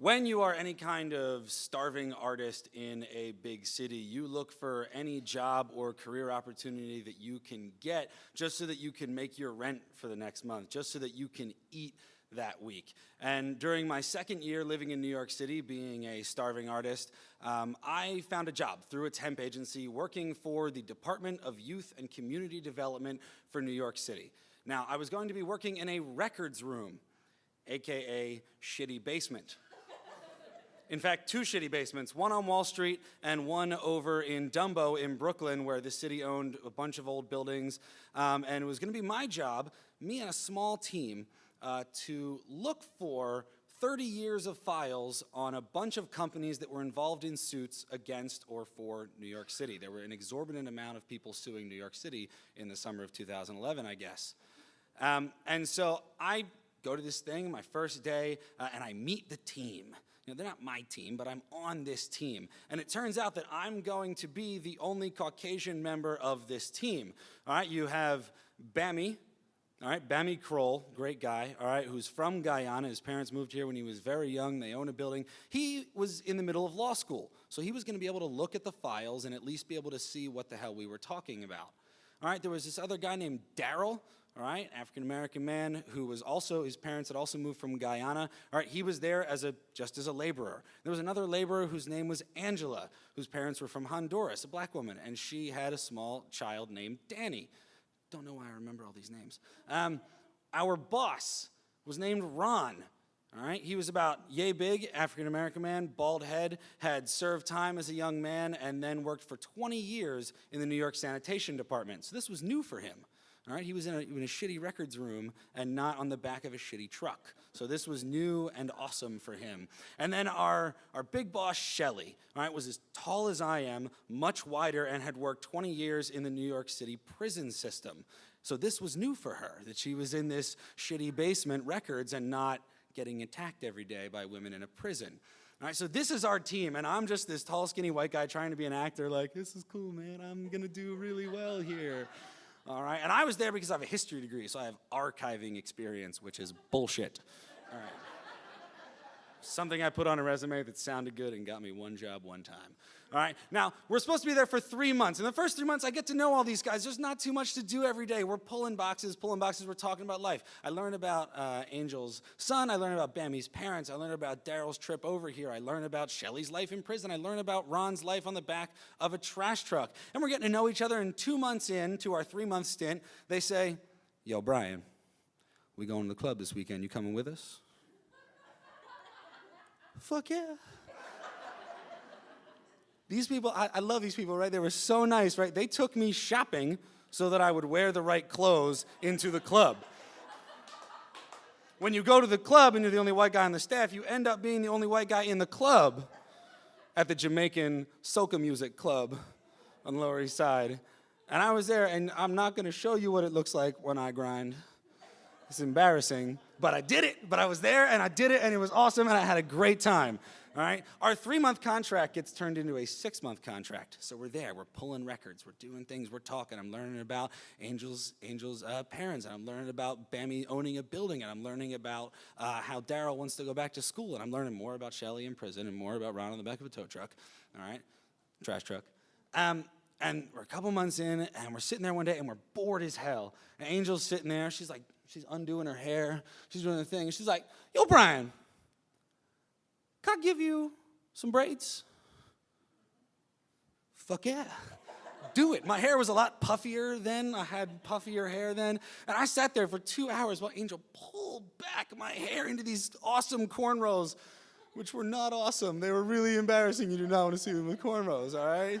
When you are any kind of starving artist in a big city, you look for any job or career opportunity that you can get just so that you can make your rent for the next month, just so that you can eat that week. And during my second year living in New York City, being a starving artist, I found a job through a temp agency working for the Department of Youth and Community Development for New York City. Now, I was going to be working in a records room, AKA shitty basement. In fact, two shitty basements, one on Wall Street and one over in Dumbo in Brooklyn, where the city owned a bunch of old buildings. And it was going to be my job, me and a small team, to look for 30 years of files on a bunch of companies that were involved in suits against or for New York City. There were an exorbitant amount of people suing New York City in the summer of 2011, I guess. And so I go to this thing, my first day, and I meet the team. You know, they're not my team, but I'm on this team. And it turns out that I'm going to be the only Caucasian member of this team. All right, you have Bammy, all right, Bammy Kroll, great guy, all right, who's from Guyana. His parents moved here when he was very young. They own a building. He was in the middle of law school, so he was going to be able to look at the files and at least be able to see what the hell we were talking about. All right, there was this other guy named Daryl, all right, African-American man who was also, his parents had also moved from Guyana. All right, he was there just as a laborer. There was another laborer whose name was Angela, whose parents were from Honduras, a black woman, and she had a small child named Danny. Don't know why I remember all these names. Our boss was named Ron. All right, he was about yay big, African-American man, bald head, had served time as a young man, and then worked for 20 years in the New York Sanitation Department. So this was new for him. All right, he was in a shitty records room and not on the back of a shitty truck. So this was new and awesome for him. And then our big boss, Shelly, all right, was as tall as I am, much wider, and had worked 20 years in the New York City prison system. So this was new for her, that she was in this shitty basement records and not getting attacked every day by women in a prison. All right, so this is our team, and I'm just this tall, skinny white guy trying to be an actor, like, this is cool, man, I'm gonna do really well here. All right, and I was there because I have a history degree, so I have archiving experience, which is bullshit. All right. Something I put on a resume that sounded good and got me one job one time. All right, now, we're supposed to be there for 3 months. In the first 3 months, I get to know all these guys. There's not too much to do every day. We're pulling boxes, we're talking about life. I learned about Angel's son. I learned about Bammy's parents. I learned about Daryl's trip over here. I learned about Shelly's life in prison. I learned about Ron's life on the back of a trash truck. And we're getting to know each other, and 2 months into our 3-month stint, they say, yo, Bryan, we going to the club this weekend. You coming with us? Fuck yeah. These people, I love these people, right? They were so nice, right? They took me shopping so that I would wear the right clothes into the club. When you go to the club and you're the only white guy on the staff, you end up being the only white guy in the club at the Jamaican soca music club on the Lower East Side. And I was there, and I'm not going to show you what it looks like when I grind. It's embarrassing, but I did it. But I was there, and I did it, and it was awesome, and I had a great time. All right? Our 3-month contract gets turned into a 6-month contract. So we're there. We're pulling records. We're doing things. We're talking. I'm learning about Angel's parents, and I'm learning about Bammy owning a building, and I'm learning about how Daryl wants to go back to school, and I'm learning more about Shelly in prison and more about Ron on the back of a tow truck. All right? Trash truck. And we're a couple months in, and we're sitting there one day, and we're bored as hell. And Angel's sitting there. She's undoing her hair. She's doing the thing. And she's like, yo, Bryan, can I give you some braids? Fuck yeah. Do it. My hair was a lot puffier then. I had puffier hair then. And I sat there for 2 hours while Angel pulled back my hair into these awesome cornrows, which were not awesome. They were really embarrassing. You do not want to see them with cornrows, all right?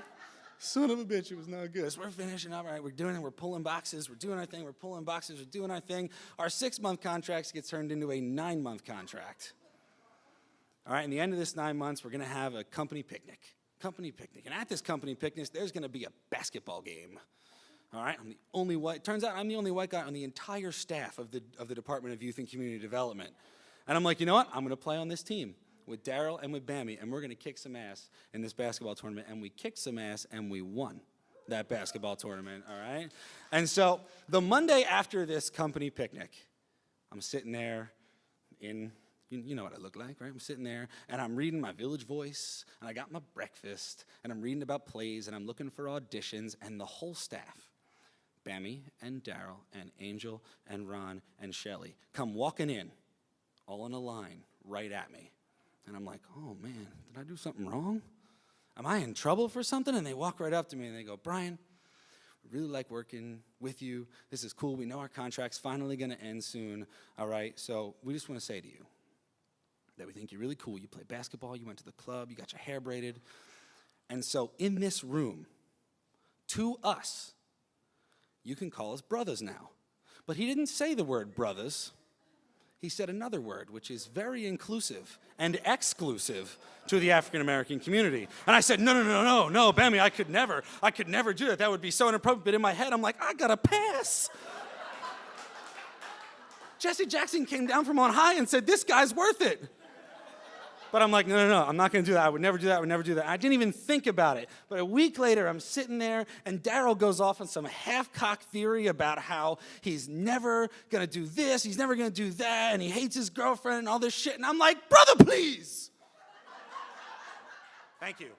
Son of a bitch, it was not good. So we're finishing up, right? We're doing it, we're pulling boxes, we're doing our thing, we're pulling boxes, we're doing our thing. Our 6-month contracts get turned into a 9-month contract. All right, in the end of this 9 months, we're gonna have a company picnic. And at this company picnic, there's gonna be a basketball game. All right, turns out I'm the only white guy on the entire staff of the Department of Youth and Community Development. And I'm like, you know what? I'm gonna play on this team with Daryl and with Bammy, and we're gonna kick some ass in this basketball tournament. And we kicked some ass, and we won that basketball tournament, all right? And so the Monday after this company picnic, I'm sitting there in You know what I look like, right? I'm sitting there, and I'm reading my Village Voice, and I got my breakfast, and I'm reading about plays, and I'm looking for auditions, and the whole staff, Bammy and Daryl and Angel and Ron and Shelly, come walking in, all in a line, right at me. And I'm like, oh, man, did I do something wrong? Am I in trouble for something? And they walk right up to me, and they go, Bryan, we really like working with you. This is cool. We know our contract's finally going to end soon, all right? So we just want to say to you that we think you're really cool. You play basketball. You went to the club. You got your hair braided. And so in this room, to us, you can call us brothers now. But he didn't say the word brothers. He said another word, which is very inclusive and exclusive to the African-American community. And I said, no, Bammy, I could never do that. That would be so inappropriate. But in my head, I'm like, I got a pass. Jesse Jackson came down from on high and said, this guy's worth it. But I'm like, no, I'm not going to do that. I would never do that. I didn't even think about it. But a week later, I'm sitting there, and Daryl goes off on some half-cocked theory about how he's never going to do this, he's never going to do that, and he hates his girlfriend and all this shit. And I'm like, brother, please. Thank you.